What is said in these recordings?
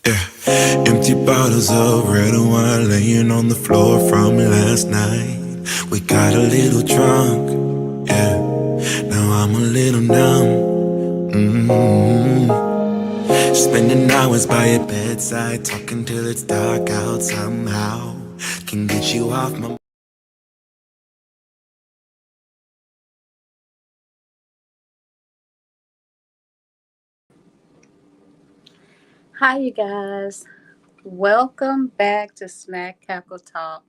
Yeah, empty bottles of red wine laying on the floor from last night. We got a little drunk, yeah. Now I'm a little numb. Spending hours by your bedside, talking till it's dark out somehow. Can get you off my. Hi, you guys. Welcome back to Snack Cackle Talk.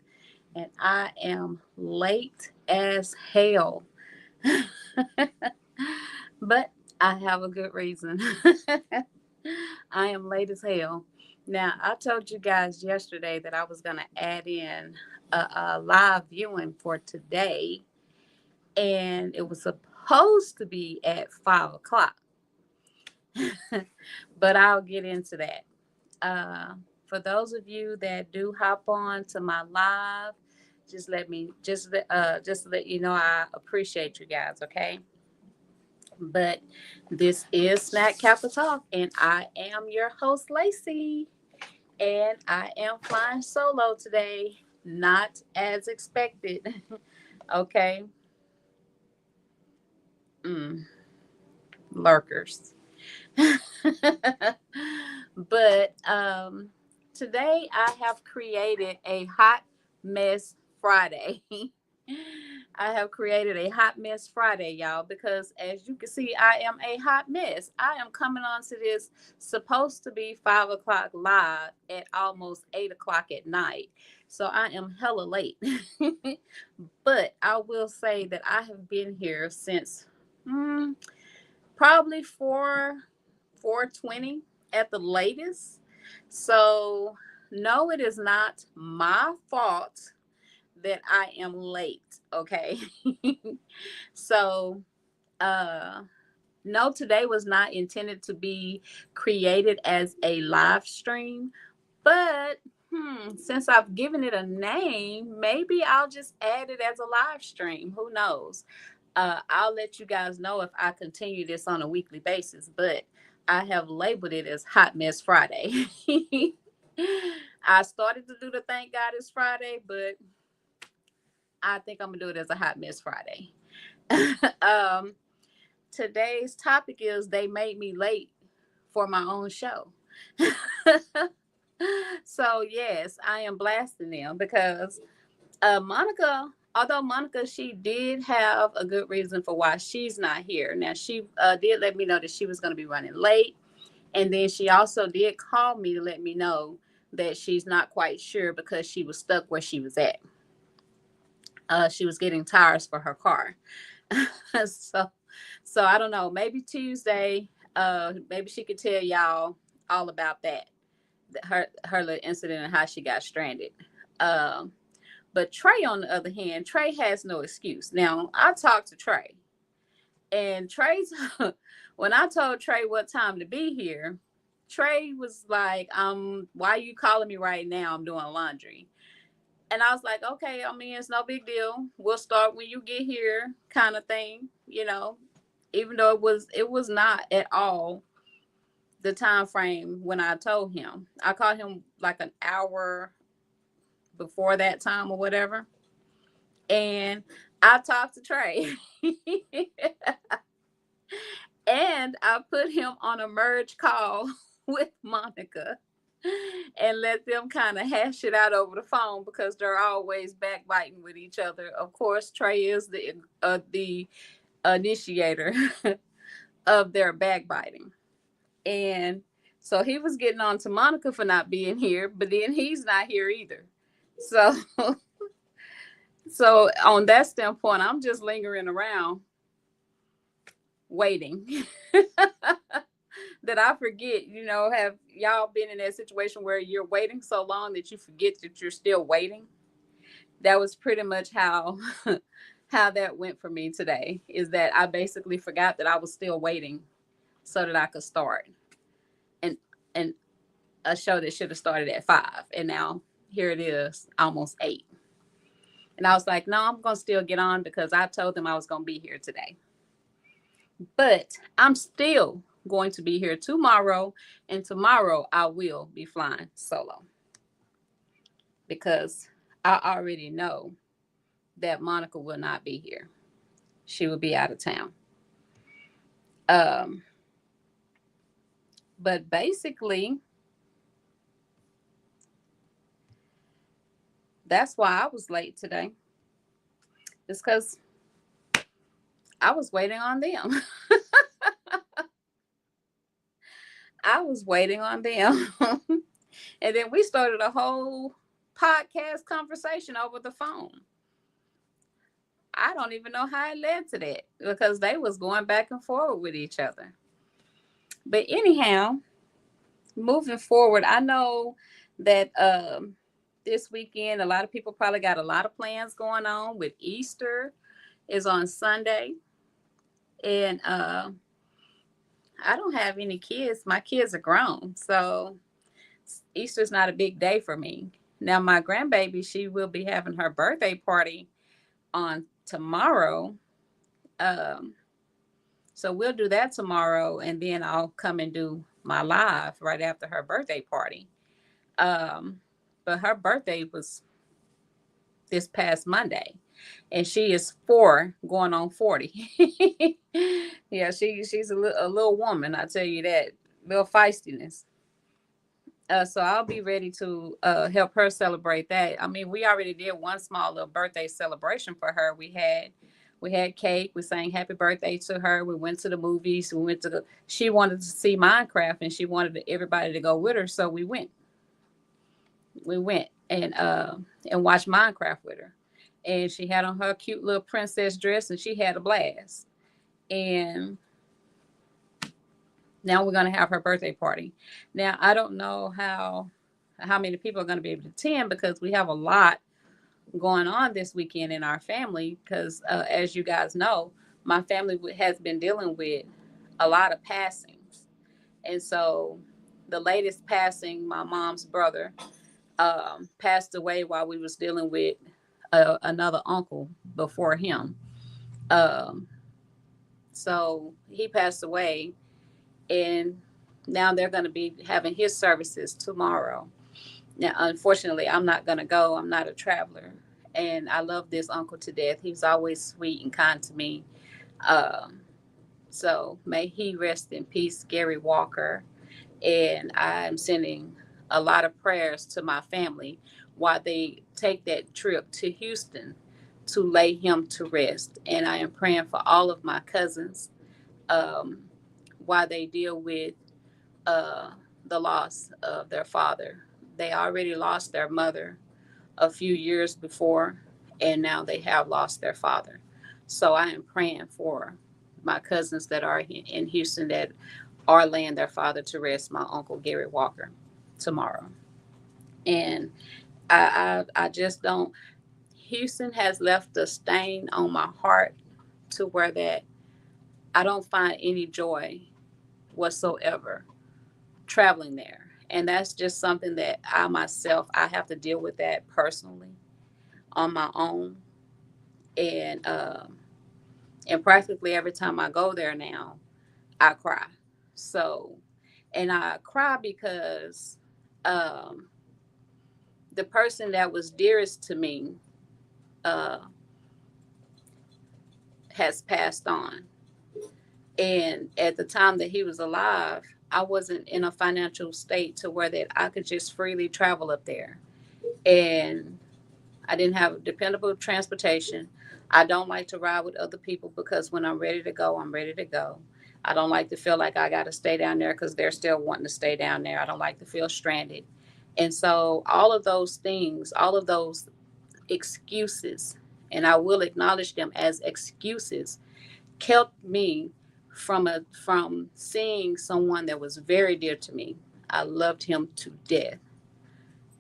And I am late as hell, but I have a good reason. I am late as hell. Now, I told you guys yesterday that I was going to add in a live viewing for today, and it was supposed to be at 5 o'clock, but I'll get into that. Uh, for those of you that do hop on to my live, just let you know I appreciate you guys. Okay, but this is Snack Capital Talk, and I am your host Lacey, and I am flying solo today, not as expected. Okay, mm, lurkers. But today I have created a hot mess Friday. I have created a hot mess Friday, y'all, because as you can see, I am a hot mess. I am coming on to this supposed to be 5 o'clock live at almost 8 o'clock at night. So I am hella late. But I will say that I have been here since probably 4:20 at the latest. So no, it is not my fault that I am late. Okay. So uh no, today was not intended to be created as a live stream, but since I've given it a name, maybe I'll just add it as a live stream. Who knows? I'll let you guys know if I continue this on a weekly basis, but I have labeled it as Hot Mess Friday. I started to do the Thank God It's Friday, but I think I'm gonna do it as a Hot Mess Friday. um, Today's topic is they made me late for my own show. So yes, I am blasting them because Monica, although Monica, she did have a good reason for why she's not here. Now, she did let me know that she was going to be running late. And then she also did call me to let me know that she's not quite sure because she was stuck where she was at. She was getting tires for her car. so, so I don't know. Maybe Tuesday, maybe she could tell y'all all about that, her little incident and how she got stranded. Um, But Trey, on the other hand, Trey has no excuse. Now, I talked to Trey, and Trey's when I told Trey what time to be here, Trey was like, why are you calling me right now? I'm doing laundry. And I was like, okay, I mean, it's no big deal. We'll start when you get here, kind of thing, even though it was not at all the time frame when I told him. I called him like an hour before that time or whatever. And I talked to Trey and I put him on a merge call with Monica and let them kind of hash it out over the phone because they're always backbiting with each other. Of course, Trey is the initiator of their backbiting. And so he was getting on to Monica for not being here, but then he's not here either. So so on that standpoint, I'm just lingering around waiting. That I forget, have y'all been in that situation where you're waiting so long that you forget that you're still waiting? That was pretty much how how that went for me today, is that I basically forgot that I was still waiting so that I could start. And and a show that should have started at 5, and now here it is almost 8. And I was like, no, I'm going to still get on because I told them I was going to be here today. But I'm still going to be here tomorrow, and tomorrow I will be flying solo because I already know that Monica will not be here. She will be out of town. Um, but basically, that's why I was late today. It's because I was waiting on them. I was waiting on them. And then we started a whole podcast conversation over the phone. I don't even know how it led to that because they was going back and forward with each other. But anyhow, moving forward, I know that this weekend a lot of people probably got a lot of plans going on. With Easter is on Sunday, and I don't have any kids. My kids are grown, so Easter's not a big day for me. Now my grandbaby, she will be having her birthday party on tomorrow. Um, so we'll do that tomorrow, and then I'll come and do my live right after her birthday party. But her birthday was this past Monday, and she is 4 going on 40. Yeah, she's a little woman, I tell you that, little feistiness. So I'll be ready to help her celebrate that. I mean, we already did one small little birthday celebration for her. We had cake. We sang happy birthday to her. We went to the movies. She wanted to see Minecraft, and she wanted everybody to go with her. So we went. And watched Minecraft with her. And she had on her cute little princess dress, and she had a blast. And now we're going to have her birthday party. Now, I don't know how many people are going to be able to attend because we have a lot going on this weekend in our family because, as you guys know, my family has been dealing with a lot of passings. And so the latest passing, my mom's brother, passed away while we was dealing with another uncle before him. So he passed away, and now they're going to be having his services tomorrow. Now, unfortunately, I'm not going to go. I'm not a traveler, and I love this uncle to death. He's always sweet and kind to me. So may he rest in peace, Gary Walker. And I'm sending a lot of prayers to my family while they take that trip to Houston to lay him to rest. And I am praying for all of my cousins while they deal with the loss of their father. They already lost their mother a few years before, and now they have lost their father. So I am praying for my cousins that are in Houston that are laying their father to rest, my uncle Gary Walker, tomorrow. And I just don't. Houston has left a stain on my heart to where that I don't find any joy whatsoever traveling there. And that's just something that I have to deal with that personally on my own. And practically every time I go there now, I cry. So, and I cry because the person that was dearest to me uh, has passed on. And at the time that he was alive, I wasn't in a financial state to where that I could just freely travel up there. And I didn't have dependable transportation. I don't like to ride with other people because when I'm ready to go, I'm ready to go. I don't like to feel like I got to stay down there because they're still wanting to stay down there. I don't like to feel stranded. And so all of those things, all of those excuses, and I will acknowledge them as excuses, kept me from seeing someone that was very dear to me. I loved him to death.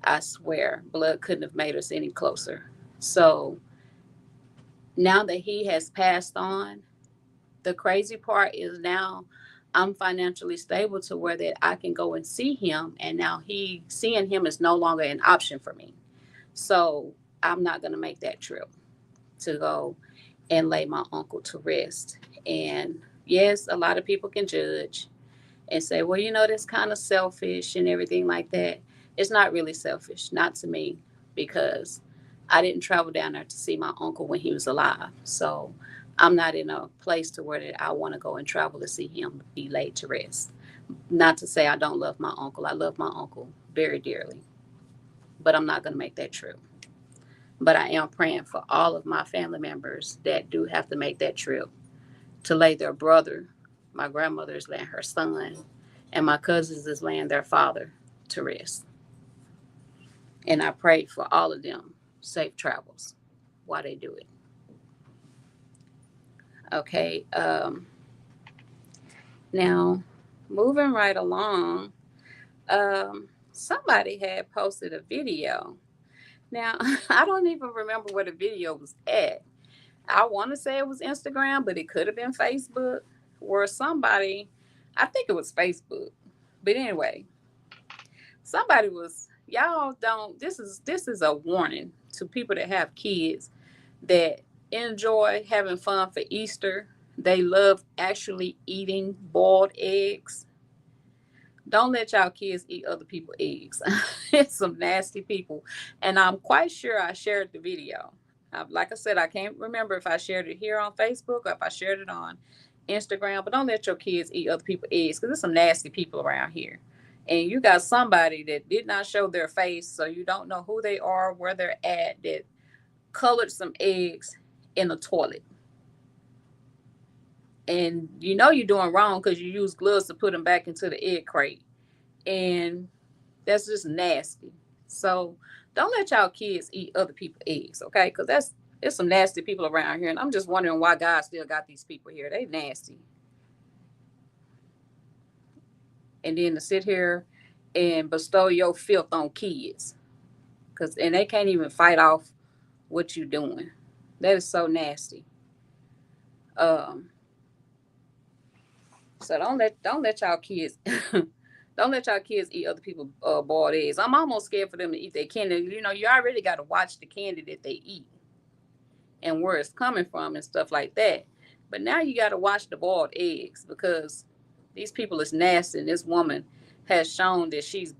I swear, blood couldn't have made us any closer. So now that he has passed on, the crazy part is now I'm financially stable to where that I can go and see him, and now seeing him is no longer an option for me. So I'm not going to make that trip to go and lay my uncle to rest. And yes, a lot of people can judge. and say, well, that's kind of selfish and everything like that. It's not really selfish, not to me, because I didn't travel down there to see my uncle when he was alive. So I'm not in a place to where that I want to go and travel to see him be laid to rest. Not to say I don't love my uncle. I love my uncle very dearly, but I'm not going to make that true. But I am praying for all of my family members that do have to make that trip to lay their brother. My grandmother is laying her son, and my cousins is laying their father to rest. And I pray for all of them safe travels while they do it. Okay. Now, moving right along, somebody had posted a video. Now, I don't even remember where the video was at. I want to say it was Instagram, but it could have been Facebook, where somebody, I think it was Facebook. But anyway, somebody was, y'all don't, this is a warning to people that have kids that enjoy having fun for Easter. They love actually eating boiled eggs. Don't let y'all kids eat other people's eggs. It's some nasty people. And I'm quite sure I shared the video. Like I said, I can't remember if I shared it here on Facebook or if I shared it on Instagram. But don't let your kids eat other people's eggs, because there's some nasty people around here. And you got somebody that did not show their face, so you don't know who they are, where they're at, that colored some eggs in the toilet. And you're doing wrong because you use gloves to put them back into the egg crate. And that's just nasty. So don't let y'all kids eat other people's eggs, okay? Because there's some nasty people around here. And I'm just wondering why God still got these people here. They nasty. And then to sit here and bestow your filth on kids. And they can't even fight off what you're doing. That is so nasty. So don't let y'all kids don't let y'all kids eat other people's boiled eggs. I'm almost scared for them to eat their candy. You already got to watch the candy that they eat and where it's coming from and stuff like that. But now you got to watch the boiled eggs, because these people is nasty. And this woman has shown that she's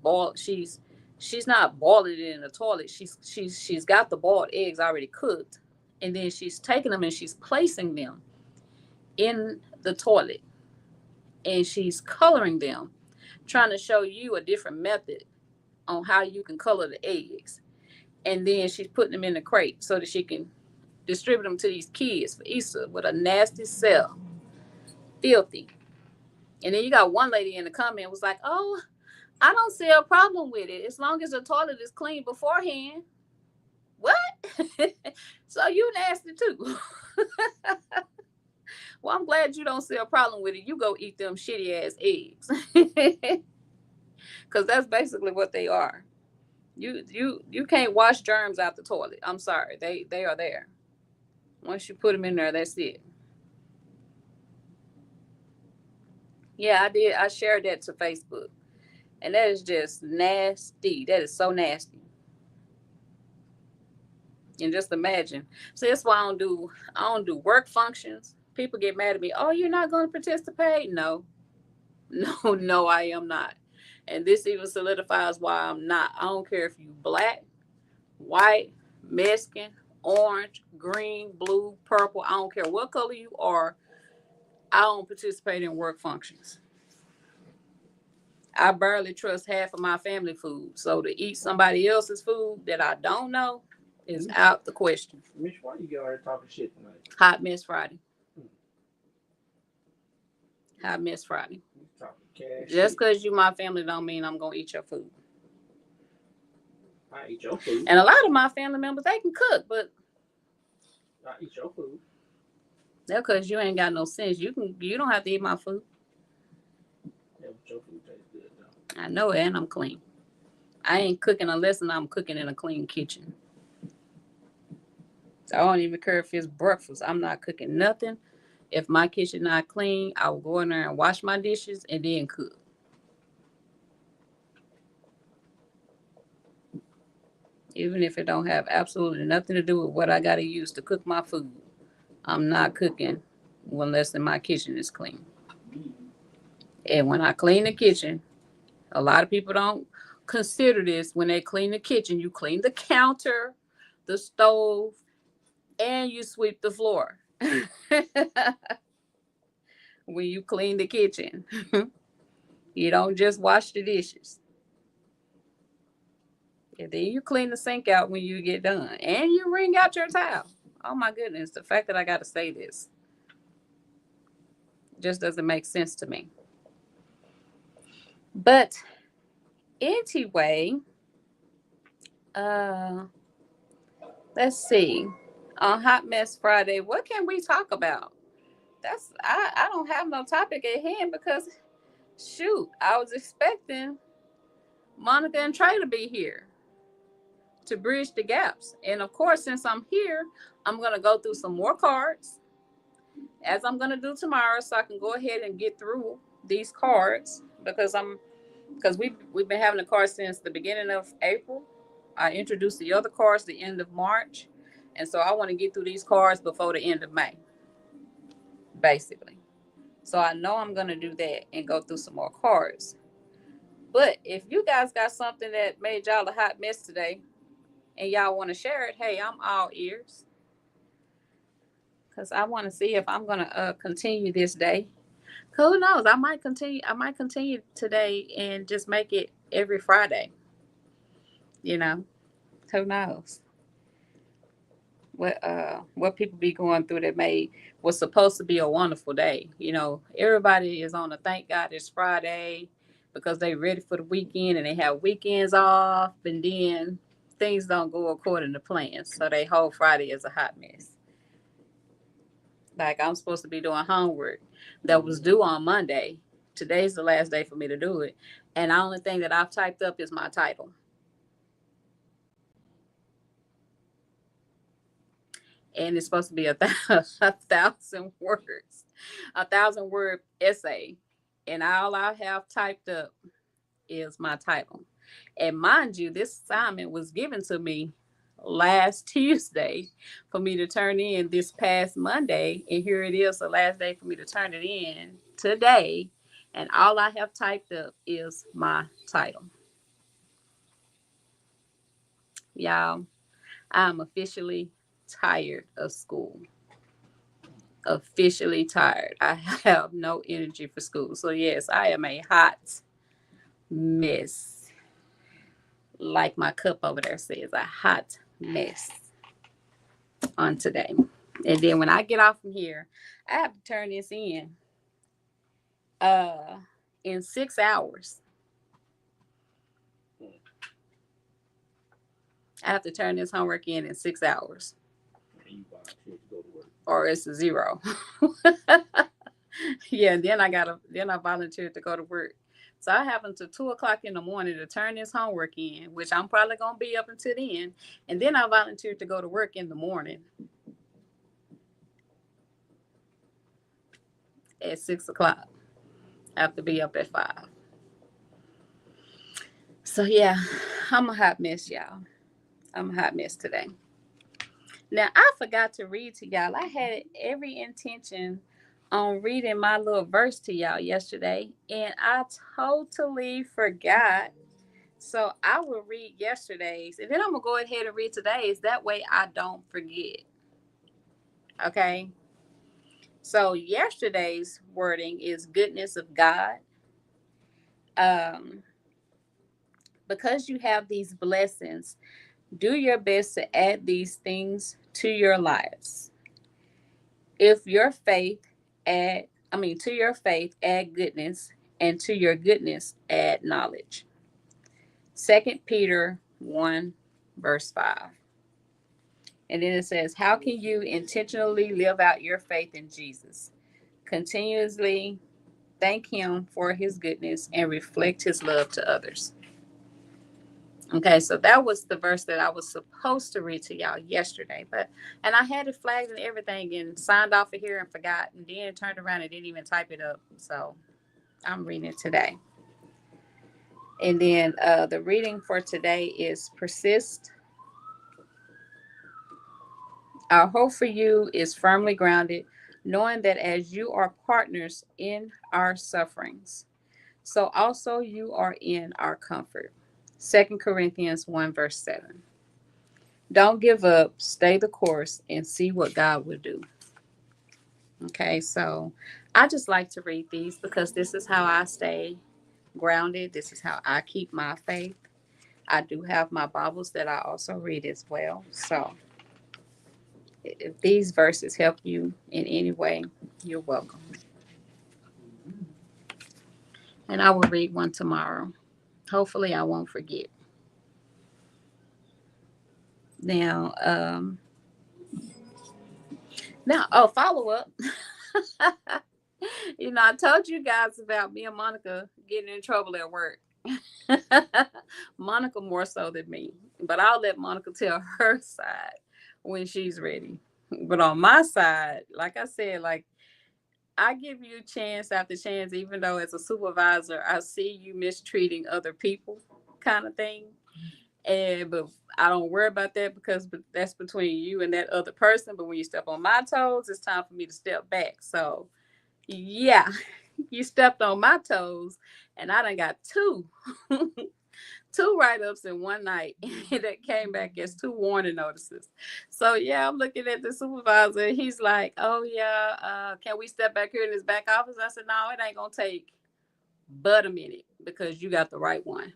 not boiling it in the toilet. She's got the boiled eggs already cooked, and then she's taking them and she's placing them in the toilet, and she's coloring them, trying to show you a different method on how you can color the eggs. And then she's putting them in the crate so that she can distribute them to these kids for Easter with a nasty cell. Filthy. And then you got one lady in the comment was like, oh, I don't see a problem with it as long as the toilet is clean beforehand. What? So you nasty too. Well, I'm glad you don't see a problem with it. You go eat them shitty ass eggs. Because that's basically what they are. You can't wash germs out the toilet. I'm sorry. They are there. Once you put them in there, that's it. Yeah, I did. I shared that to Facebook. And that is just nasty. That is so nasty. And just imagine. So that's why I don't do work functions. People get mad at me. Oh, you're not going to participate? No, I am not. And this even solidifies why I'm not. I don't care if you black, white, Mexican, orange, green, blue, purple. I don't care what color you are. I don't participate in work functions. I barely trust half of my family food. So to eat somebody else's food that I don't know is out the question. Miss, why you go out talking shit tonight? Hot Miss Friday. Hot Miss Friday. Just because you my family don't mean I'm going to eat your food. I eat your food. And a lot of my family members, they can cook, but I eat your food. That's because you ain't got no sense. You don't have to eat my food. Yeah, but your food tastes good though. I know it, and I'm clean. I ain't cooking unless I'm cooking in a clean kitchen. So I don't even care if it's breakfast. I'm not cooking nothing. If my kitchen not clean, I will go in there and wash my dishes and then cook. Even if it don't have absolutely nothing to do with what I got to use to cook my food, I'm not cooking unless my kitchen is clean. And when I clean the kitchen, a lot of people don't consider this. When they clean the kitchen, you clean the counter, the stove, and you sweep the floor. When you clean the kitchen, you don't just wash the dishes. And then you clean the sink out when you get done, and you wring out your towel. Oh my goodness, the fact that I got to say this just doesn't make sense to me. But anyway, uh, let's see. On Hot Mess Friday, what can we talk about? I don't have no topic at hand because shoot, I was expecting Monica and Trey to be here to bridge the gaps. And of course, since I'm here, I'm gonna go through some more cards as I'm gonna do tomorrow, so I can go ahead and get through these cards because we've been having the cards since the beginning of April. I introduced the other cards the end of March, and so I want to get through these cards before the end of May, basically. So I know I'm gonna do that and go through some more cards. But if you guys got something that made y'all a hot mess today and y'all want to share it, hey, I'm all ears. Because I want to see if I'm going to continue this day. Who knows? I might continue today and just make it every Friday. You know, who knows? What people be going through that was supposed to be a wonderful day. You know, everybody is on a thank God it's Friday because they ready for the weekend and they have weekends off, and then things don't go according to plan. So they whole Friday is a hot mess. Like I'm supposed to be doing homework that was due on Monday. Today's the last day for me to do it. And the only thing that I've typed up is my title. And it's supposed to be a 1,000 words, 1,000-word essay. And all I have typed up is my title. And mind you, this assignment was given to me last Tuesday for me to turn in this past Monday. And here it is, the last day for me to turn it in today. And all I have typed up is my title. Y'all, I'm officially tired of school. Officially tired. I have no energy for school. So yes, I am a hot mess. Like my cup over there says, a hot mess on today. And then when I get off from here, I have to turn this in 6 hours. I have to turn this homework in 6 hours. Or it's a 0. Yeah, then I volunteered to go to work. So I have until 2:00 in the morning to turn this homework in, which I'm probably gonna be up until then. And then I volunteered to go to work in the morning at 6:00. I have to be up at 5. So yeah, I'm a hot mess, y'all. I'm a hot mess today. Now I forgot to read to y'all. I had every intention on reading my little verse to y'all yesterday, and I totally forgot. So I will read yesterday's, and then I'm gonna go ahead and read today's. That way I don't forget. Okay. So yesterday's wording is goodness of God. Um, because you have these blessings, do your best to add these things to your lives. If your faith to your faith add goodness, and to your goodness add knowledge. 2 Peter 1 verse 5. And then it says, how can you intentionally live out your faith in Jesus? Continuously thank him for his goodness and reflect his love to others. Okay, so that was the verse that I was supposed to read to y'all yesterday, and I had it flagged and everything and signed off of here and forgot, and then turned around and didn't even type it up. So I'm reading it today. And then the reading for today is persist. Our hope for you is firmly grounded, knowing that as you are partners in our sufferings, So also you are in our comfort. 2 Corinthians 1 verse 7. Don't give up, stay the course, and see what God will do. Okay, so I just like to read these because this is how I stay grounded. This is how I keep my faith. I do have my Bibles that I also read as well. So if these verses help you in any way, you're welcome. And I will read one tomorrow. Hopefully, I won't forget. Now, follow up. I told you guys about me and Monica getting in trouble at work. Monica more so than me, but I'll let Monica tell her side when she's ready. But on my side, like I said, like I give you chance after chance, even though as a supervisor, I see you mistreating other people, kind of thing. But I don't worry about that because that's between you and that other person. But when you step on my toes, it's time for me to step back. So yeah, you stepped on my toes, and I done got two write-ups in one night that came back as 2 warning notices. So yeah, I'm looking at the supervisor. He's like, "Oh yeah, can we step back here in his back office?" I said, "No, it ain't gonna take but a minute because you got the right one."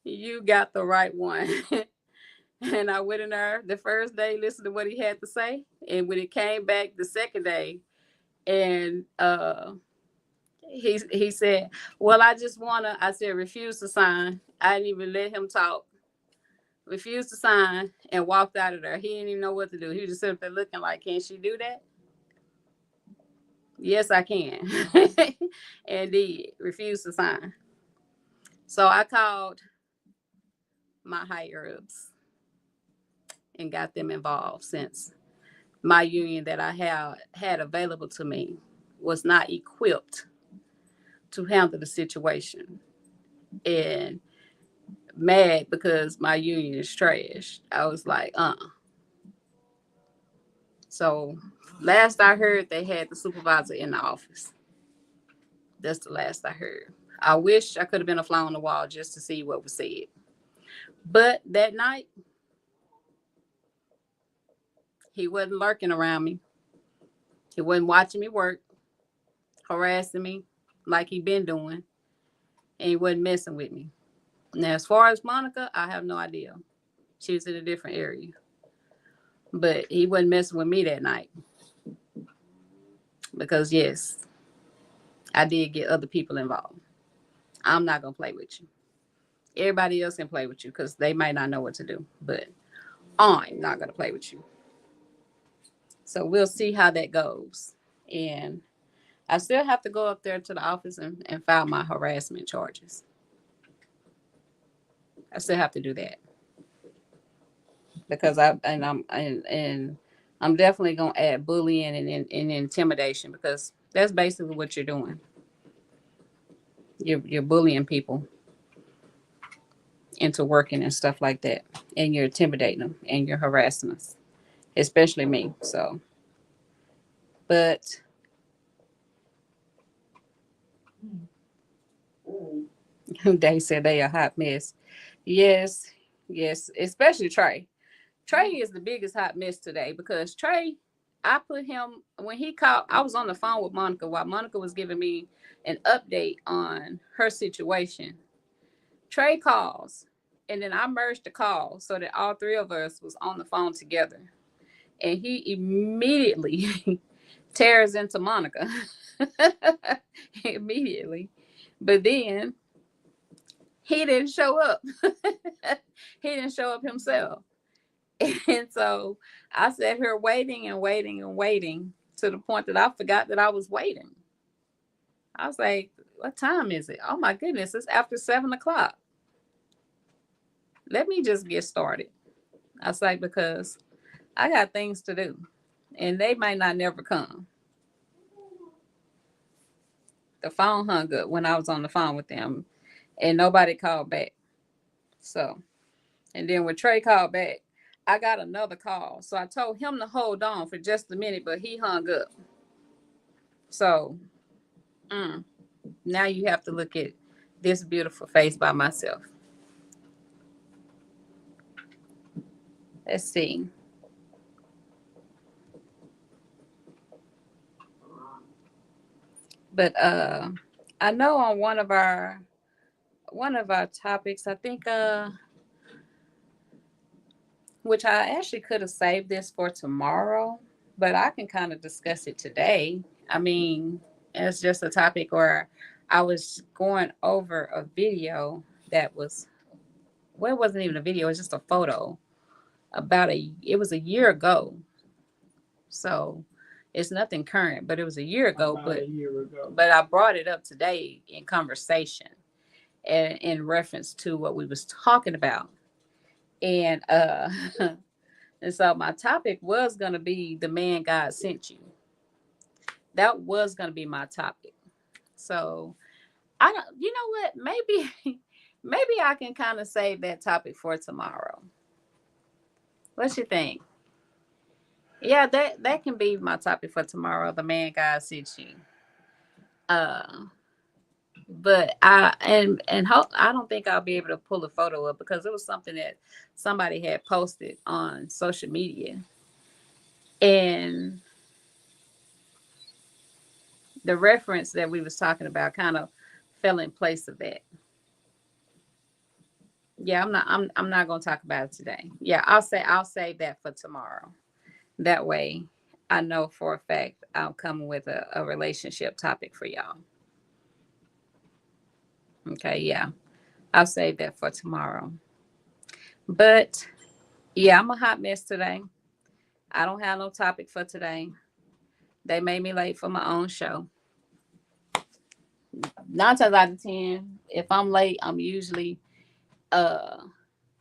You got the right one. And I went in there the first day, listened to what he had to say. And when it came back the second day, and he said, "Well, I said, refuse to sign." I didn't even let him talk. Refused to sign and walked out of there. He didn't even know what to do. He was just sitting there looking like, "Can she do that?" Yes, I can. And did. Refused to sign. So I called my higher ups and got them involved since my union that I had available to me was not equipped to handle the situation. And mad because my union is trash. I was like, So last I heard, they had the supervisor in the office. That's the last I heard. I wish I could have been a fly on the wall just to see what was said. But that night, he wasn't lurking around me. He wasn't watching me work, harassing me like he been doing, and he wasn't messing with me. Now, as far as Monica, I have no idea. She was in a different area. But he wasn't messing with me that night. Because, yes, I did get other people involved. I'm not going to play with you. Everybody else can play with you because they might not know what to do. But I'm not going to play with you. So we'll see how that goes. And I still have to go up there to the office and file my harassment charges. I still have to do that. Because I'm definitely gonna add bullying and intimidation because that's basically what you're doing. You're bullying people into working and stuff like that, and you're intimidating them and you're harassing us, especially me. So, but they said they a hot mess. Yes, yes, especially Trey. Trey is the biggest hot mess today because Trey, I put him when he called. I was on the phone with Monica while Monica was giving me an update on her situation. Trey calls, and then I merged the call so that all three of us was on the phone together. And he immediately tears into Monica. Immediately. But then he didn't show up. He didn't show up himself. And so I sat here waiting and waiting and waiting to the point that I forgot that I was waiting. I was like, what time is it? Oh my goodness, it's after 7:00. Let me just get started. I was like, because I got things to do and they might not never come. The phone hung up when I was on the phone with them and nobody called back. So, and then when Trey called back, I got another call. So I told him to hold on for just a minute, but he hung up. So Now you have to look at this beautiful face by myself. Let's see. But I know on one of our topics, I think which I actually could have saved this for tomorrow, but I can kind of discuss it today. I mean, it's just a topic where I was going over a video that was, well, it wasn't even a video, it was just a photo it was a year ago. So it's nothing current, but it was a year ago. About a year ago. But I brought it up today in conversation and in reference to what we was talking about. And and so my topic was gonna be the man God sent you. That was gonna be my topic. So I don't, you know what? Maybe I can kind of save that topic for tomorrow. What you think? Yeah, that can be my topic for tomorrow. The man God sent you. But I don't think I'll be able to pull a photo up because it was something that somebody had posted on social media, and the reference that we was talking about kind of fell in place of that. Yeah, I'm not gonna talk about it today. Yeah, I'll save that for tomorrow. That way I know for a fact I'll come with a relationship topic for y'all. Okay, yeah. I'll save that for tomorrow. But yeah, I'm a hot mess today. I don't have no topic for today. They made me late for my own show. 9 times out of 10, if I'm late, I'm usually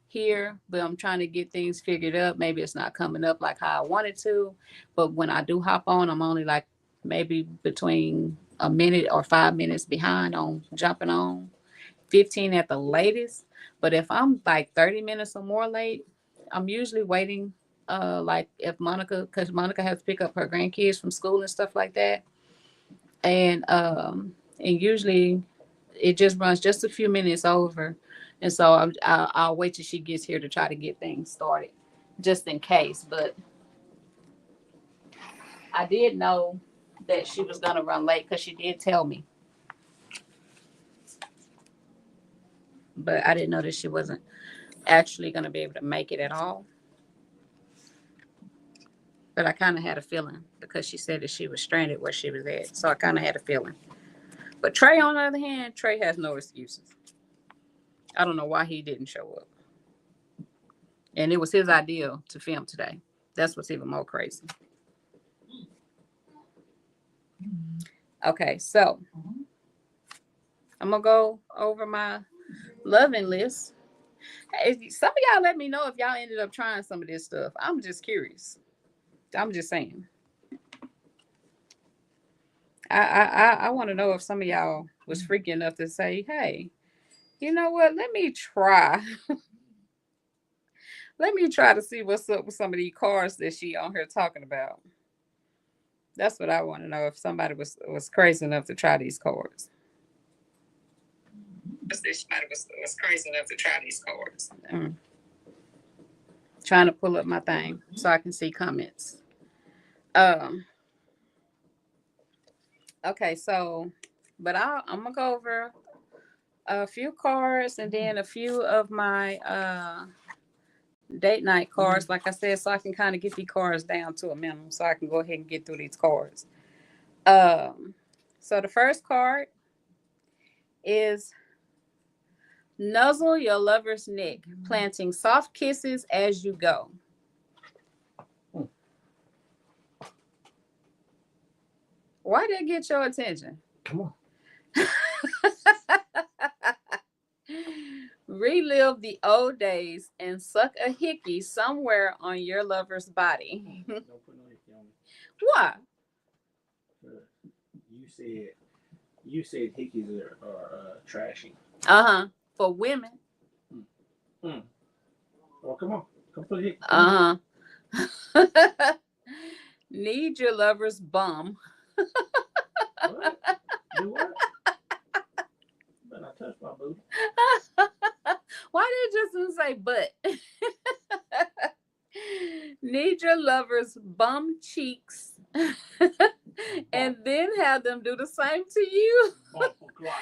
here, but I'm trying to get things figured up. Maybe it's not coming up like how I wanted to. But when I do hop on, I'm only like maybe between a minute or 5 minutes behind on jumping on. 15 at the latest. But if I'm like 30 minutes or more late, I'm usually waiting. Like if because Monica has to pick up her grandkids from school and stuff like that, and usually it just runs just a few minutes over, and so I'll wait till she gets here to try to get things started, just in case. But I did know that she was gonna run late because she did tell me. But I didn't know that she wasn't actually going to be able to make it at all. But I kind of had a feeling because she said that she was stranded where she was at. So I kind of had a feeling. But Trey, on the other hand, Trey has no excuses. I don't know why he didn't show up. And it was his idea to film today. That's what's even more crazy. Okay, so I'm going to go over my loving list. Hey, some of y'all let me know if y'all ended up trying some of this stuff. I'm just curious. I'm just saying. I want to know if some of y'all was freaky enough to say, hey, you know what? Let me try. Let me try to see what's up with some of these cars that she on here talking about. That's what I want to know, if somebody was crazy enough to try these cars. Somebody was crazy enough to try these cars. Trying to pull up my thing so I can see comments. Okay, so, but I'm gonna go over a few cards and then a few of my date night cards, like I said, so I can kind of get these cards down to a minimum so I can go ahead and get through these cards. So the first card is nuzzle your lover's neck, planting soft kisses as you go. Why did it get your attention? Come on. Relive the old days and suck a hickey somewhere on your lover's body. Don't put no hickey on me. Why? You said hickeys are trashy. For women. Oh, come on. Come put a hickey. Need your lover's bum. What? Do what? But I touched my booty. Why did you just say but? Need your lover's bum cheeks and then have them do the same to you. Bump for clock.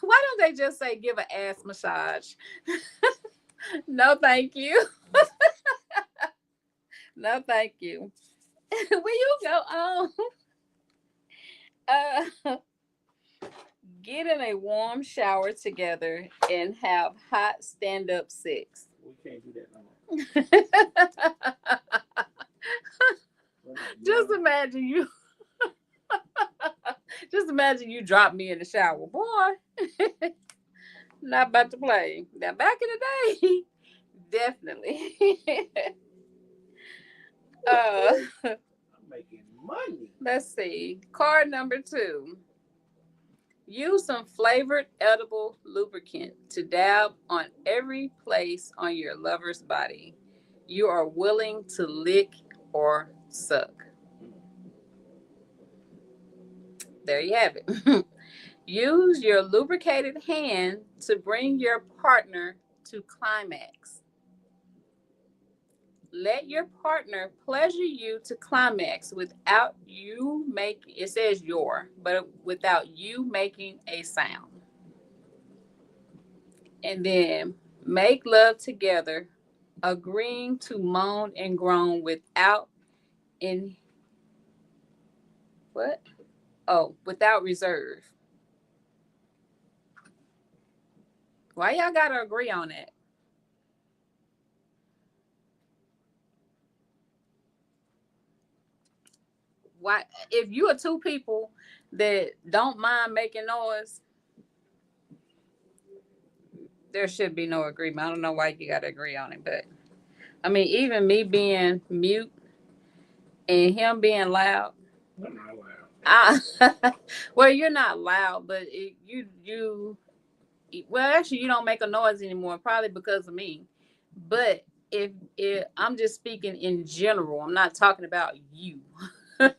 Why don't they just say give an ass massage? No, thank you. No, thank you. Will you go on? Get in a warm shower together and have hot stand-up sex. We can't do that no more. Just imagine you. Just imagine you drop me in the shower, boy. Not about to play. Now, back in the day, definitely. I'm making money. Let's see. Card number 2. Use some flavored edible lubricant to dab on every place on your lover's body you are willing to lick or suck. There you have it. Use your lubricated hand to bring your partner to climax. Let your partner pleasure you to climax without you making, it says your, but without you making a sound. And then make love together, agreeing to moan and groan without without reserve. Why y'all gotta agree on that? Why, if you are two people that don't mind making noise, there should be no agreement. I don't know why you gotta agree on it, but I mean, even me being mute and him being loud. I'm not loud. Well, you're not loud, but well, actually, you don't make a noise anymore, probably because of me. But if I'm just speaking in general, I'm not talking about you. But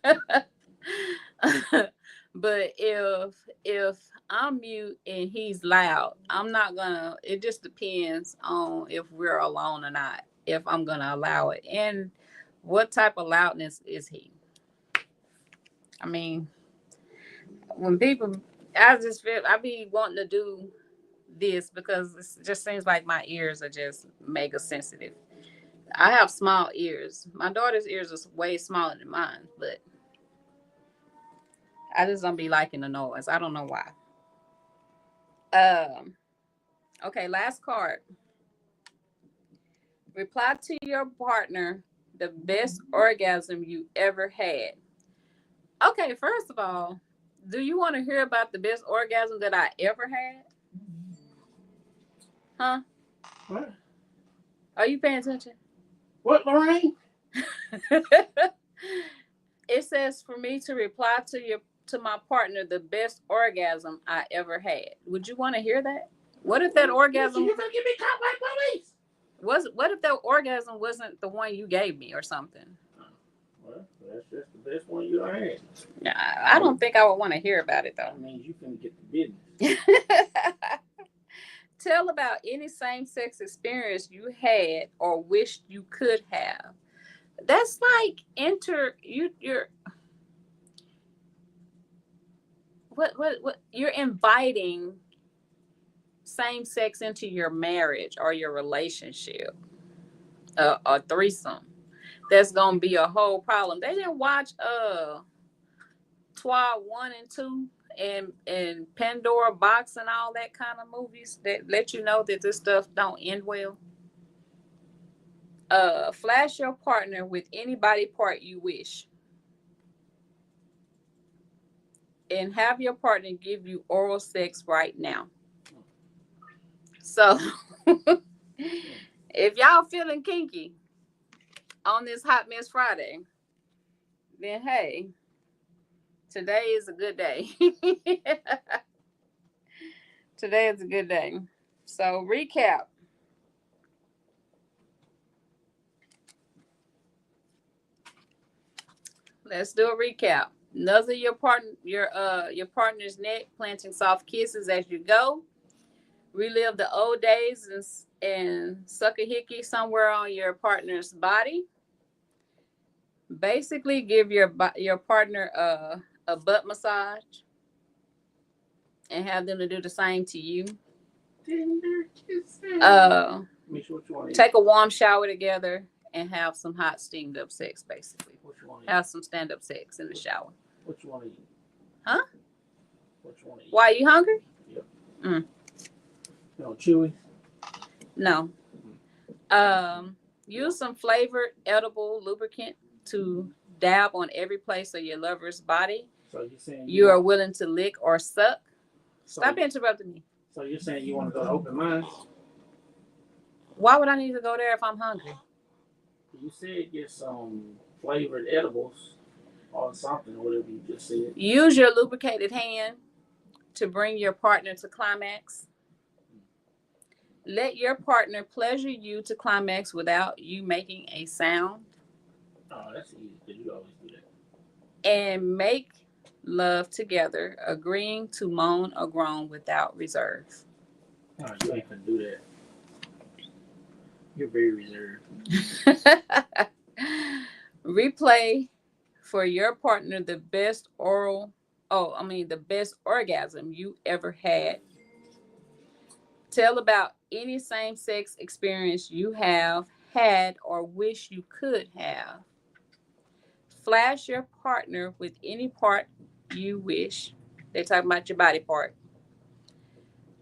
if I'm mute and he's loud, I'm not gonna. It just depends on if we're alone or not. If I'm gonna allow it, and what type of loudness is he? I mean, when people, I just feel I be wanting to do this because it just seems like my ears are just mega sensitive. I have small ears. My daughter's ears are way smaller than mine, but I just don't be liking the noise. I don't know why. Okay, last card. Reply to your partner the best orgasm you ever had. Okay, first of all, do you want to hear about the best orgasm that I ever had? Huh? What? Are you paying attention? What, Lorraine? It says for me to reply to my partner the best orgasm I ever had. Would you want to hear that? What if that orgasm? You gonna get me caught by police? What if that orgasm wasn't the one you gave me or something? Well, that's just the best one you had. I don't think I would want to hear about it though. That means you finna get the business. Tell about any same-sex experience you had or wished you could have. That's like you're inviting same sex into your marriage or your relationship, a threesome. That's gonna be a whole problem. They didn't watch Twa 1 and 2 and Pandora Box and all that kind of movies that let you know that this stuff don't end well. Flash your partner with any body part you wish. And have your partner give you oral sex right now. So, if y'all feeling kinky on this Hot Mess Friday, then hey, today is a good day. Today is a good day. So, recap. Let's do a recap. Nuzzle your partner's neck, planting soft kisses as you go. Relive the old days and suck a hickey somewhere on your partner's body. Basically, give your partner a butt massage and have them to do the same to you. Take a warm shower together and have some hot steamed up sex. Basically, have some stand up sex in the shower. What you want to eat? Huh? What you want to eat? Why, are you hungry? Yep. No, chewy? No. Use some flavored edible lubricant to dab on every place of your lover's body So you're saying you are willing to lick or suck. Stop interrupting me. So you're saying you want to go to open minds? Why would I need to go there if I'm hungry? You said get some flavored edibles or something, whatever you just said. Use your lubricated hand to bring your partner to climax. Let your partner pleasure you to climax without you making a sound. Oh, that's easy because you always do that. And make love together, agreeing to moan or groan without reserve. Oh, you ain't gonna do that. You're very reserved. Replay for your partner the best orgasm you ever had. Tell about any same-sex experience you have had or wish you could have. Flash your partner with any part you wish. They're talking about your body part.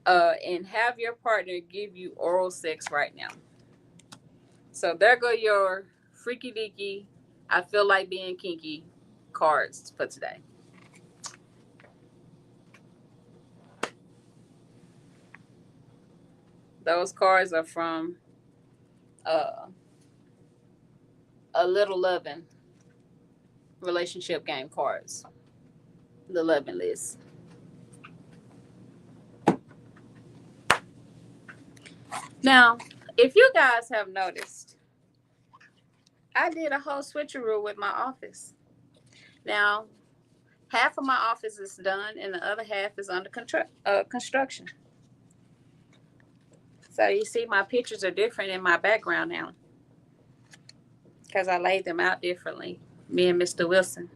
And have your partner give you oral sex right now. So there go your freaky deaky, I feel like being kinky cards for today. Those cards are from A Little Lovin' relationship game cards. The loving list. Now, if you guys have noticed, I did a whole switcheroo with my office. Now, half of my office is done and the other half is under construction. So you see my pictures are different in my background now because I laid them out differently, me and Mr. Wilson.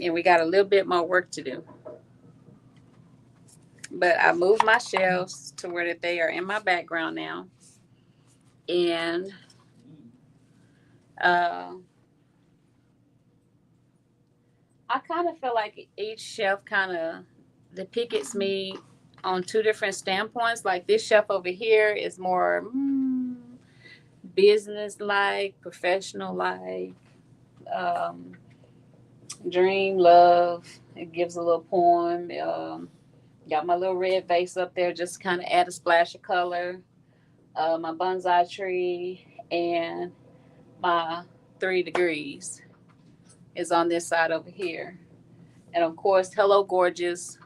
And we got a little bit more work to do. But I moved my shelves to where that they are in my background now. And I kind of feel like each shelf kind of depicts me on two different standpoints. Like this shelf over here is more business-like, professional-like, dream, love. It gives a little poem. Got my little red vase up there, just kind of add a splash of color. My bonsai tree and my 3 degrees is on this side over here. And of course, Hello Gorgeous.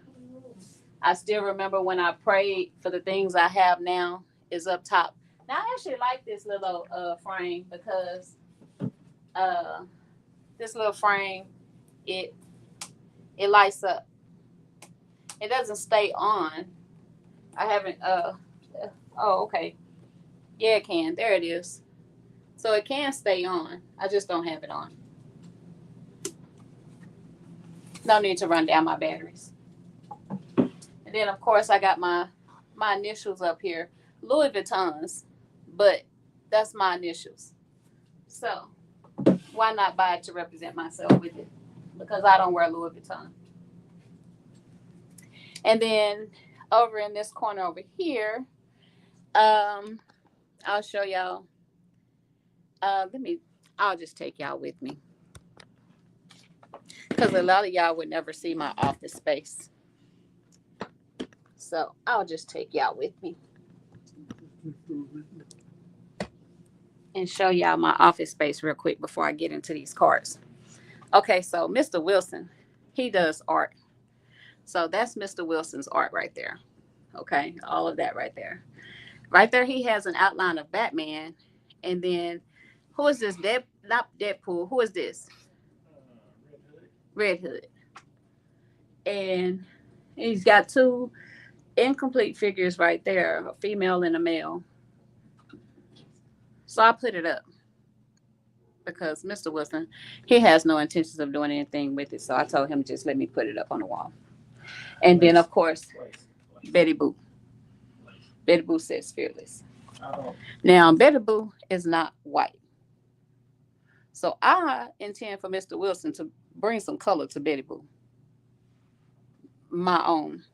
I still remember when I prayed for the things I have now is up top. Now I actually like this little frame because this little frame, it lights up. It doesn't stay on. I haven't okay. Yeah, it can. There it is. So it can stay on. I just don't have it on. No need to run down my batteries. And then of course I got my initials up here. Louis Vuittons, but that's my initials. So why not buy it to represent myself with it? Because I don't wear Louis Vuitton. And then over in this corner over here, I'll show y'all. I'll just take y'all with me. Because a lot of y'all would never see my office space. So I'll just take y'all with me. And show y'all my office space real quick before I get into these cards. Okay, so Mr. Wilson, he does art. So that's Mr. Wilson's art right there. Okay, all of that right there. Right there, he has an outline of Batman. And then, who is this? Not Deadpool. Who is this? Red Hood. And he's got two incomplete figures right there, a female and a male. So I put it up because Mr. Wilson, he has no intentions of doing anything with it. So I told him just let me put it up on the wall. And then of course, Betty Boo. Betty Boo says fearless. Now Betty Boo is not white. So I intend for Mr. Wilson to bring some color to Betty Boo. My own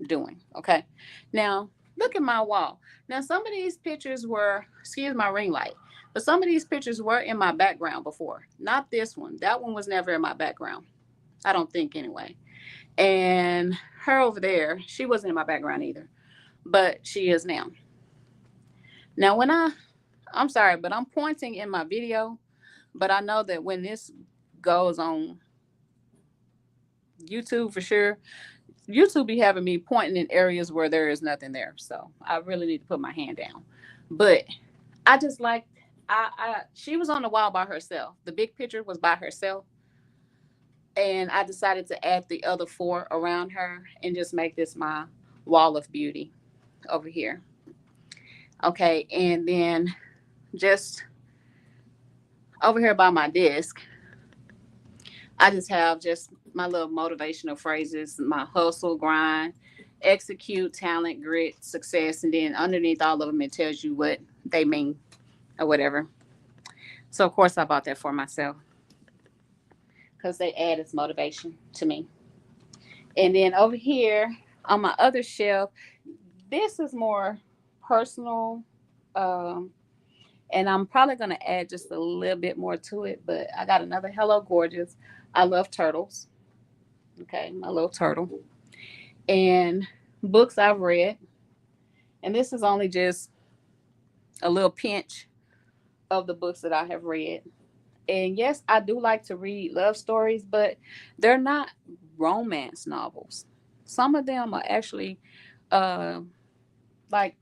doing. Okay. Now look at my wall. Now some of these pictures were, excuse my ring light, but some of these pictures were in my background before. Not this one. That one was never in my background. I don't think anyway. And her over there, she wasn't in my background either, but she is now. Now when I'm sorry, but I'm pointing in my video, but I know that when this goes on YouTube for sure, YouTube be having me pointing in areas where there is nothing there. So I really need to put my hand down. But I just like, she was on the wall by herself. The big picture was by herself. And I decided to add the other four around her and just make this my wall of beauty over here. Okay. And then just over here by my desk, I just have just my little motivational phrases, my hustle, grind, execute, talent, grit, success. And then underneath all of them, it tells you what they mean or whatever. So, of course, I bought that for myself because they add its motivation to me. And then over here on my other shelf, this is more personal. And I'm probably going to add just a little bit more to it. But I got another Hello Gorgeous. I love turtles. Okay, my little turtle. And books I've read. And this is only just a little pinch of the books that I have read. And yes, I do like to read love stories, but they're not romance novels. Some of them are actually like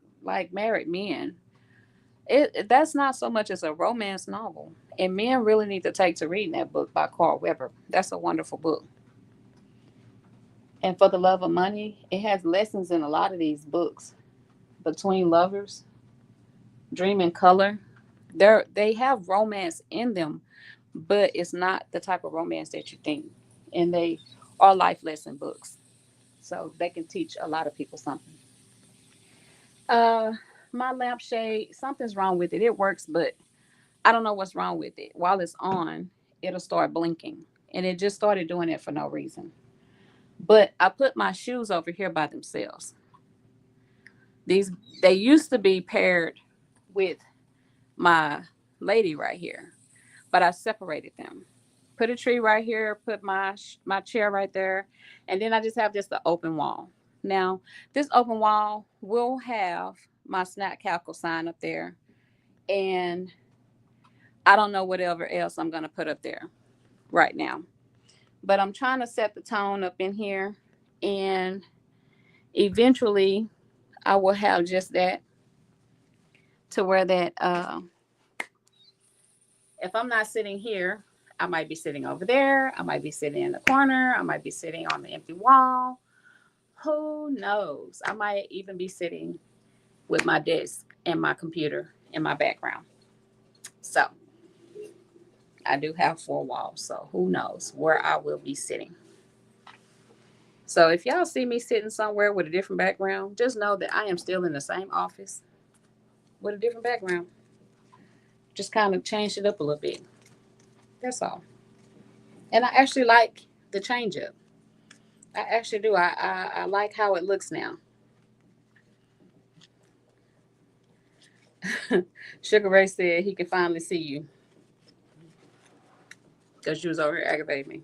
Married Men. That's not so much as a romance novel. And men really need to take to reading that book by Carl Weber. That's a wonderful book. And For the Love of Money, it has lessons in a lot of these books. Between Lovers, Dream in Color, they have romance in them, but it's not the type of romance that you think. And they are life lesson books. So they can teach a lot of people something. My lampshade, something's wrong with it. It works, but I don't know what's wrong with it. While it's on, it'll start blinking. And it just started doing it for no reason. But I put my shoes over here by themselves. They used to be paired with my lady right here, but I separated them. Put a tree right here, put my chair right there, and then I just have this the open wall. Now, this open wall will have my Snack Cackle sign up there, and I don't know whatever else I'm going to put up there right now. But I'm trying to set the tone up in here, and eventually I will have just that to where that if I'm not sitting here, I might be sitting over there. I might be sitting in the corner. I might be sitting on the empty wall. Who knows? I might even be sitting with my desk and my computer in my background. So I do have 4 walls. So who knows where I will be sitting. So if y'all see me sitting somewhere with a different background, just know that I am still in the same office with a different background. Just kind of changed it up a little bit. That's all. And I actually like the change up. I actually do. I like how it looks now. Sugar Ray said he can finally see you because you was over here aggravating me.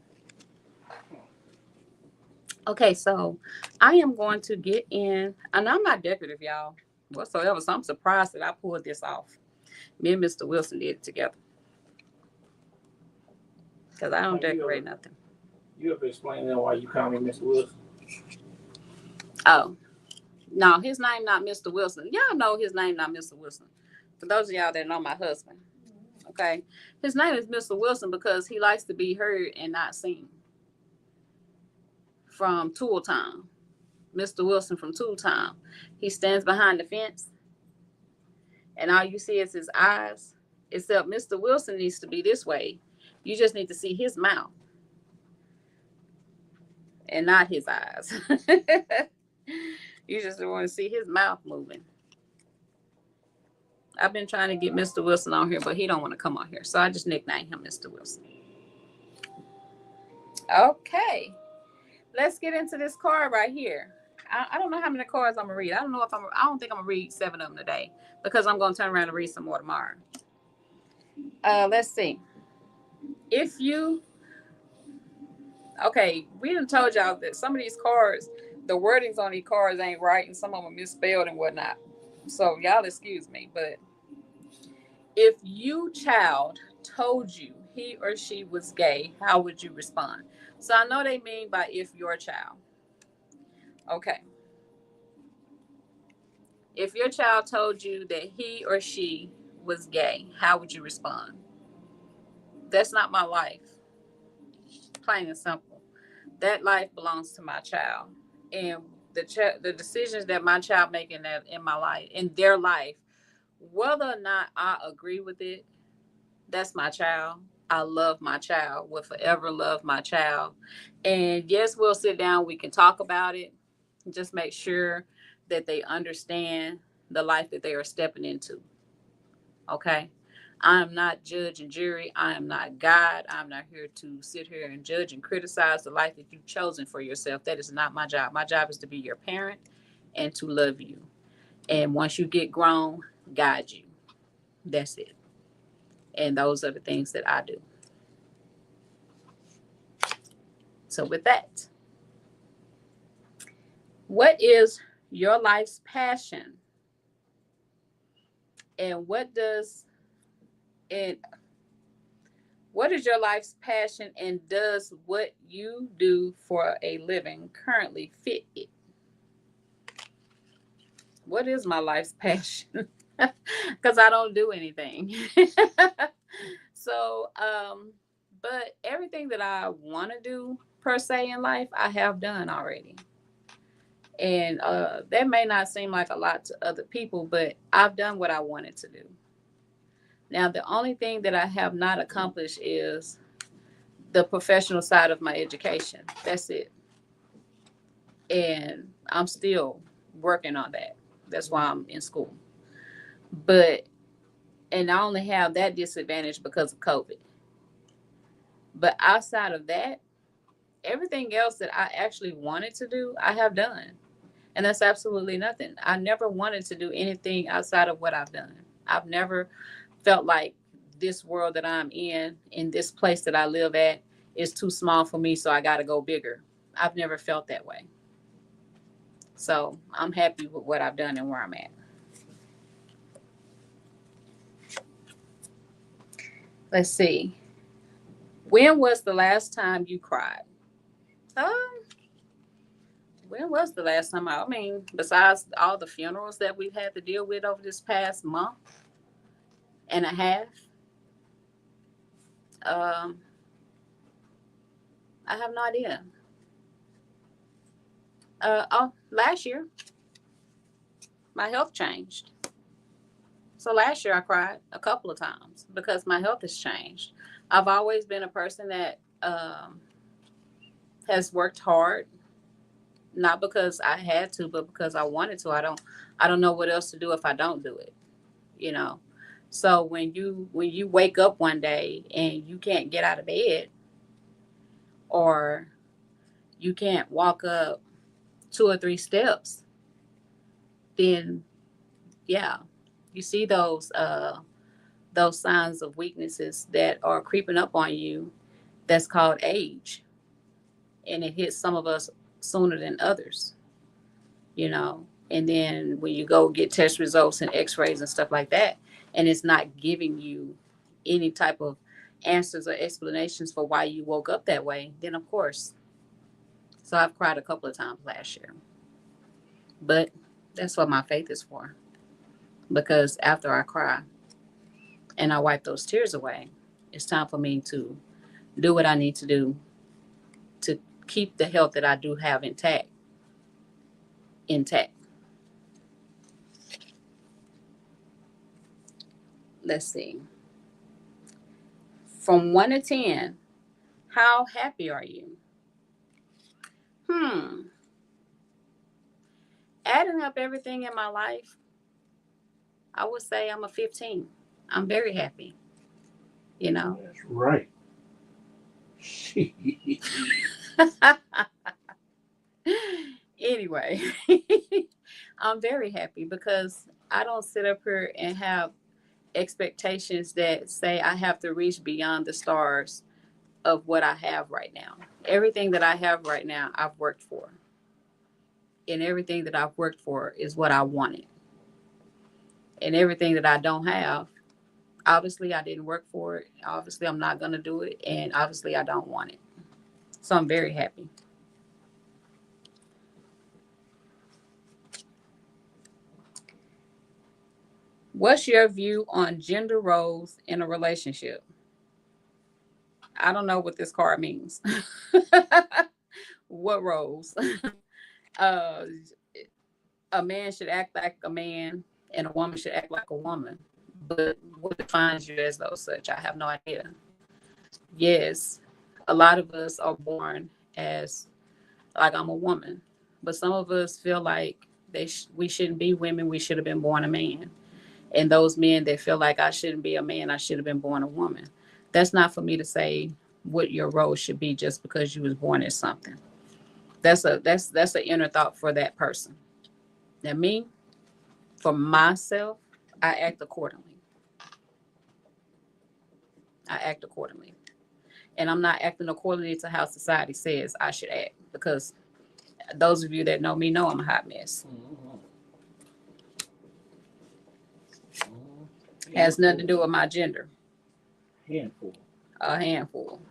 Okay, so I am going to get in, and I'm not decorative, y'all, whatsoever. So I'm surprised that I pulled this off. Me and Mr. Wilson did it together because I don't decorate nothing. You ever explain that why you call me Mr. Wilson? Oh, no, his name not Mr. Wilson. Y'all know his name not Mr. Wilson. For those of y'all that know my husband, okay, his name is Mr. Wilson because he likes to be heard and not seen. from Tool Time, Mr. Wilson from Tool Time. He stands behind the fence, and all you see is his eyes. Except Mr. Wilson needs to be this way. You just need to see his mouth and not his eyes. You just want to see his mouth moving. I've been trying to get Mr. Wilson on here, but he don't want to come on here. So I just nicknamed him Mr. Wilson. Okay. Let's get into this card right here. I don't know how many cards I'm going to read. I don't think I'm going to read 7 of them today because I'm going to turn around and read some more tomorrow. Let's see. Okay, we done told y'all that some of these cards, the wordings on these cards ain't right and some of them misspelled and whatnot. So y'all excuse me, but if you child told you he or she was gay, how would you respond? So I know they mean by if your child. Okay. If your child told you that he or she was gay, how would you respond? That's not my life. Plain and simple. That life belongs to my child. And the decisions that my child make in my life, in their life, whether or not I agree with it, that's my child. I love my child, will forever love my child. And yes, we'll sit down, we can talk about it. Just make sure that they understand the life that they are stepping into. Okay? I am not judge and jury. I am not God. I'm not here to sit here and judge and criticize the life that you've chosen for yourself. That is not my job. My job is to be your parent and to love you. And once you get grown, guide you. That's it. And those are the things that I do. So with that, what is your life's passion? And what is your life's passion, and does what you do for a living currently fit it? What is my life's passion? Because I don't do anything. So, but everything that I want to do per se in life, I have done already. And that may not seem like a lot to other people, but I've done what I wanted to do. Now, the only thing that I have not accomplished is the professional side of my education. That's it. And I'm still working on that. That's why I'm in school. And I only have that disadvantage because of COVID. But outside of that, everything else that I actually wanted to do, I have done. And that's absolutely nothing. I never wanted to do anything outside of what I've done. I've never felt like this world that I'm in this place that I live at, is too small for me, so I got to go bigger. I've never felt that way. So I'm happy with what I've done and where I'm at. Let's see. When was the last time you cried? When was the last time? I mean, besides all the funerals that we've had to deal with over this past month and a half, I have no idea. Last year, my health changed. So last year I cried a couple of times because my health has changed. I've always been a person that has worked hard, not because I had to, but because I wanted to. I don't know what else to do if I don't do it, you know. So when you wake up one day and you can't get out of bed, or you can't walk up 2 or 3 steps, then yeah, you see those signs of weaknesses that are creeping up on you. That's called age, and it hits some of us sooner than others, you know. And then when you go get test results and x-rays and stuff like that, and it's not giving you any type of answers or explanations for why you woke up that way, then of course. So I've cried a couple of times last year, but that's what my faith is for, because after I cry and I wipe those tears away, it's time for me to do what I need to do to keep the health that I do have intact. Let's see. From 1 to 10, how happy are you? Adding up everything in my life, I would say I'm a 15. I'm very happy. You know? That's right. Anyway, I'm very happy because I don't sit up here and have expectations that say I have to reach beyond the stars of what I have right now. Everything that I have right now, I've worked for. And everything that I've worked for is what I wanted. And everything that I don't have, obviously I didn't work for it. Obviously I'm not going to do it. And obviously I don't want it. So I'm very happy. What's your view on gender roles in a relationship? I don't know what this card means. What roles? A man should act like a man and a woman should act like a woman. But what defines you as those such? I have no idea. Yes, a lot of us are born as like I'm a woman, but some of us feel like we shouldn't be women. We should have been born a man. And those men that feel like I shouldn't be a man, I should have been born a woman. That's not for me to say what your role should be just because you was born as something. That's an inner thought for that person. Now me, for myself, I act accordingly. And I'm not acting accordingly to how society says I should act, because those of you that know me know I'm a hot mess. Has nothing to do with my gender. A handful.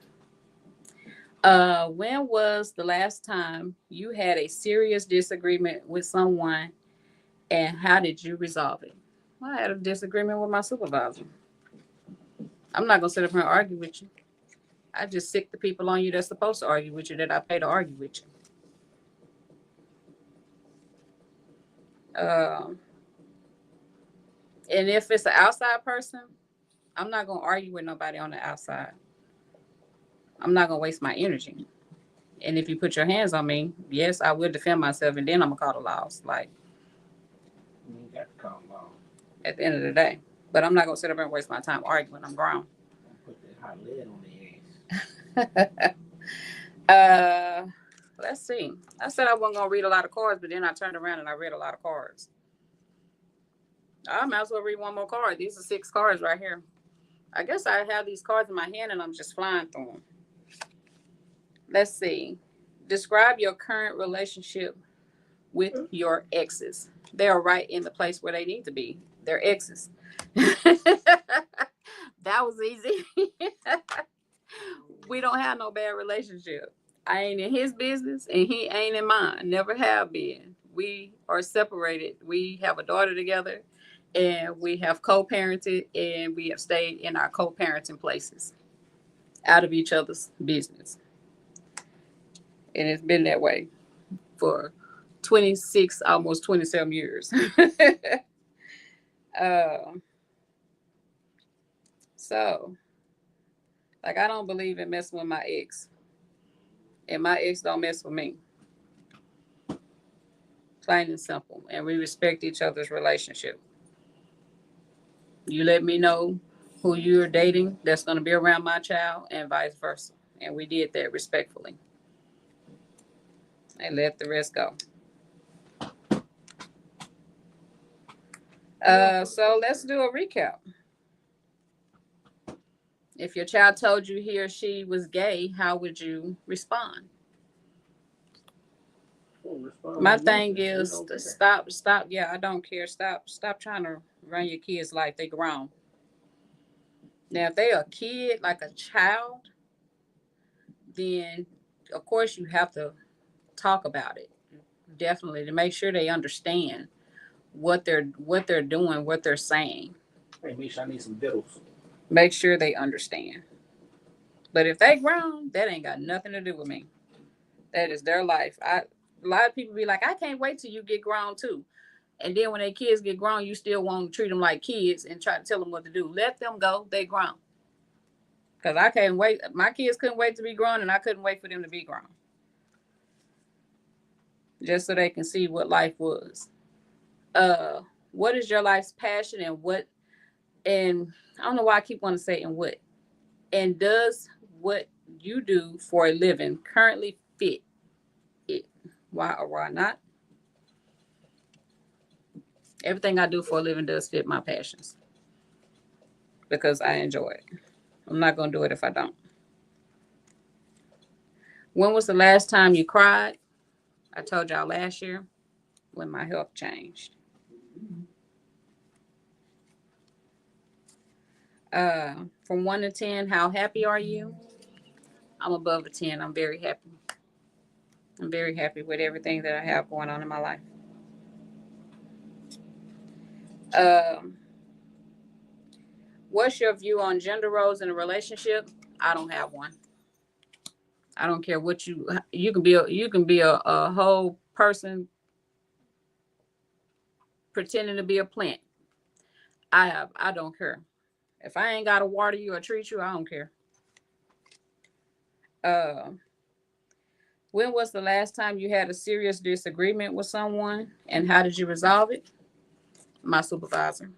When was the last time you had a serious disagreement with someone, and how did you resolve it? Well, I had a disagreement with my supervisor. I'm not gonna sit up here and argue with you. I just sick the people on you that's supposed to argue with you, that I pay to argue with you. And if it's an outside person, I'm not going to argue with nobody on the outside. I'm not going to waste my energy. And if you put your hands on me, yes, I will defend myself, and then I'm going to call the laws. Like, You got to call law. At the end of the day. But I'm not going to sit up and waste my time arguing. I'm grown. Put that hot lead on the ass. Let's see. I said I wasn't going to read a lot of cards, but then I turned around and I read a lot of cards. I might as well read one more card. These are 6 cards right here. I guess I have these cards in my hand and I'm just flying through them. Let's see. Describe your current relationship with your exes. They are right in the place where they need to be. They're exes. That was easy. We don't have no bad relationship. I ain't in his business and he ain't in mine. Never have been. We are separated. We have a daughter together, and we have co-parented, and we have stayed in our co-parenting places, out of each other's business. And it's been that way for 26, almost 27 years. So, like, I don't believe in messing with my ex. And my ex don't mess with me. Plain and simple. And we respect each other's relationship. You let me know who you're dating that's going to be around my child, and vice versa. And we did that respectfully. And let the rest go. So let's do a recap. If your child told you he or she was gay, how would you respond? My thing is to stop. Yeah, I don't care. Stop trying to run your kids' life. They grown. Now, if they are a kid, like a child, then of course you have to talk about it. Definitely, to make sure they understand what they're doing, what they're saying. Hey, Misha, I need some vittles. Make sure they understand. But if they grown, that ain't got nothing to do with me. That is their life. A lot of people be like, I can't wait till you get grown too. And then when their kids get grown, you still want to treat them like kids and try to tell them what to do. Let them go. They grown. Because I can't wait. My kids couldn't wait to be grown, and I couldn't wait for them to be grown. Just so they can see what life was. What is your life's passion, and what, and I don't know why I keep wanting to say and what. And does what you do for a living currently fit it? Why or why not? Everything I do for a living does fit my passions because I enjoy it. I'm not going to do it if I don't. When was the last time you cried? I told y'all last year when my health changed. From 1 to 10, how happy are you? I'm above a 10. I'm very happy. I'm very happy with everything that I have going on in my life. What's your view on gender roles in a relationship? I don't have one. I don't care what you can be a whole person pretending to be a plant. I don't care. If I ain't gotta water you or treat you, I don't care. When was the last time you had a serious disagreement with someone, and how did you resolve it? My supervisor.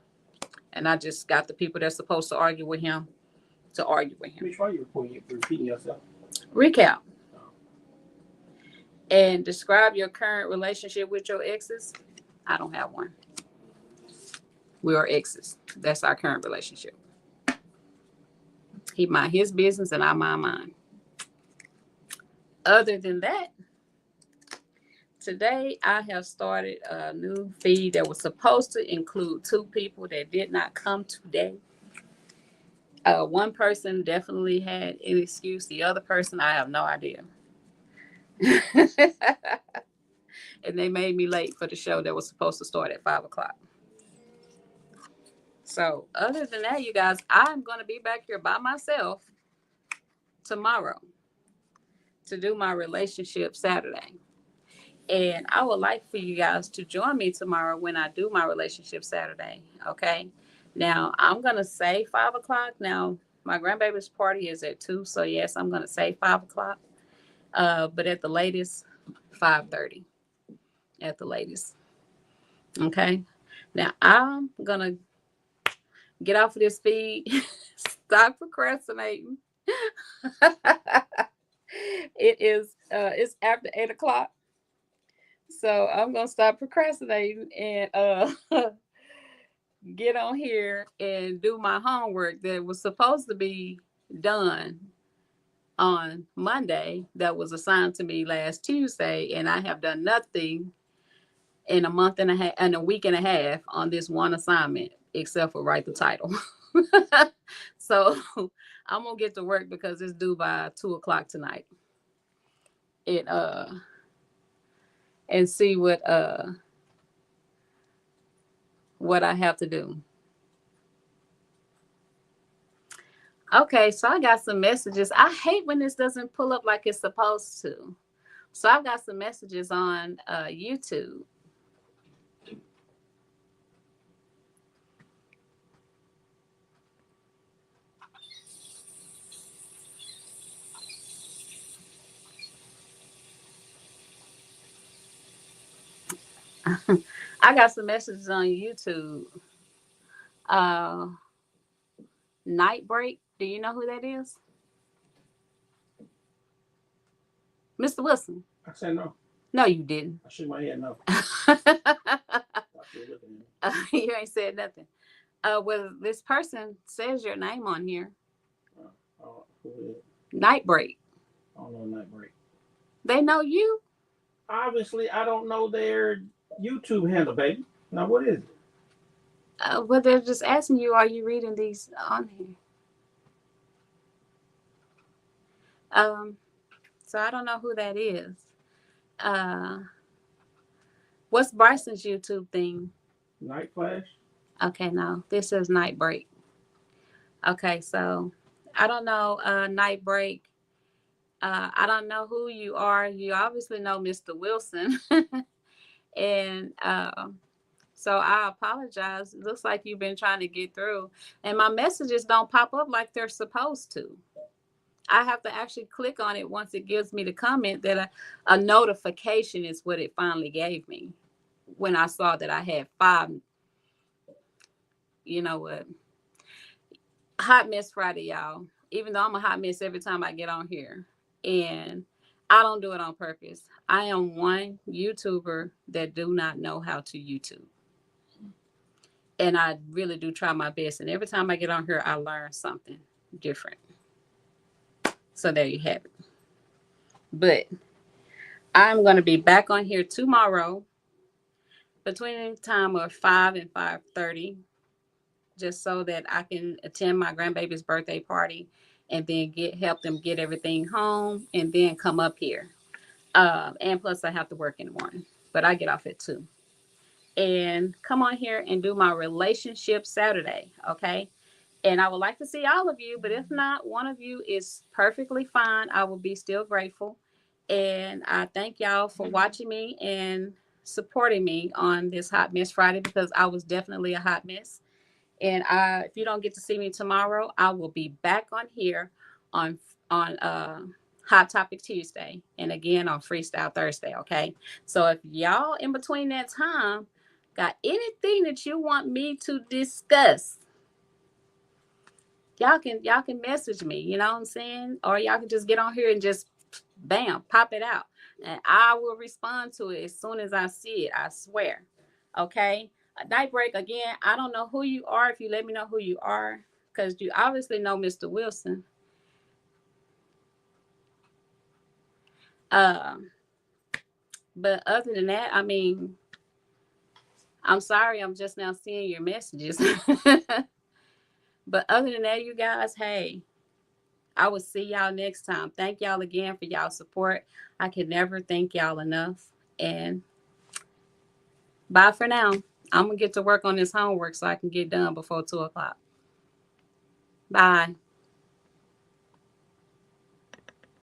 And I just got the people that's supposed to argue with him to argue with him. Which one you repeating yourself? Recap. And describe your current relationship with your exes. I don't have one. We are exes. That's our current relationship. He mind his business and I mind mine. Other than that, today I have started a new feed that was supposed to include 2 people that did not come today. One person definitely had an excuse. The other person, I have no idea. And they made me late for the show that was supposed to start at 5:00. So other than that, you guys, I'm going to be back here by myself tomorrow to do my relationship Saturday. And I would like for you guys to join me tomorrow when I do my relationship Saturday. Okay. Now I'm going to say 5:00. Now my grandbaby's party is at 2. So yes, I'm going to say 5:00. But at the latest, 5:30 at the latest. Okay. Now I'm going to get off of this feed. Stop procrastinating. It's after 8:00. So I'm going to stop procrastinating and get on here and do my homework that was supposed to be done on Monday that was assigned to me last Tuesday, and I have done nothing in a month and a half and a week and a half on this one assignment except for write the title. So I'm gonna get to work because it's due by 2:00 tonight. And see what I have to do. Okay, so I got some messages. I hate when this doesn't pull up like it's supposed to. So I've got some messages on YouTube. I got some messages on YouTube. Night Break. Do you know who that is? Mr. Wilson. I said no. No, you didn't. I shook my head no. You ain't said nothing. Well, this person says your name on here. Night Break. I don't know Night Break. They know you? Obviously, I don't know their YouTube handle, baby. Now, what is it? Well, they're just asking you, are you reading these on here? So I don't know who that is. What's Bryson's YouTube thing? Night Flash. Okay, no, this is Night Break. Okay, so I don't know Night Break. I don't know who you are. You obviously know Mr. Wilson. And so I apologize. It looks like you've been trying to get through, and my messages don't pop up like they're supposed to. I have to actually click on it once it gives me the comment that a notification is what it finally gave me when I saw that I had 5. You know what? Hot Mess Friday, y'all. Even though I'm a hot mess every time I get on here, and I don't do it on purpose. I am one YouTuber that do not know how to YouTube. And I really do try my best. And every time I get on here, I learn something different. So there you have it. But I'm going to be back on here tomorrow between the time of 5 and 5:30, just so that I can attend my grandbaby's birthday party and then help them get everything home and then come up here. And plus I have to work in the morning, but I get off at 2. And come on here and do my relationship Saturday, okay? And I would like to see all of you, but if not, one of you is perfectly fine. I will be still grateful. And I thank y'all for watching me and supporting me on this Hot Mess Friday, because I was definitely a hot mess. And if you don't get to see me tomorrow, I will be back on here on Hot Topic Tuesday, and again on Freestyle Thursday. Okay. So if y'all in between that time got anything that you want me to discuss, y'all can message me, you know what I'm saying? Or y'all can just get on here and just bam, pop it out. And I will respond to it as soon as I see it. I swear. Okay. A night break again. I don't know who you are. If you let me know who you are, because you obviously know Mr. Wilson. But other than that, I mean, I'm sorry, I'm just now seeing your messages. But other than that, you guys, hey, I will see y'all next time. Thank y'all again for y'all support. I can never thank y'all enough. And bye for now. I'm going to get to work on this homework so I can get done before 2 o'clock. Bye.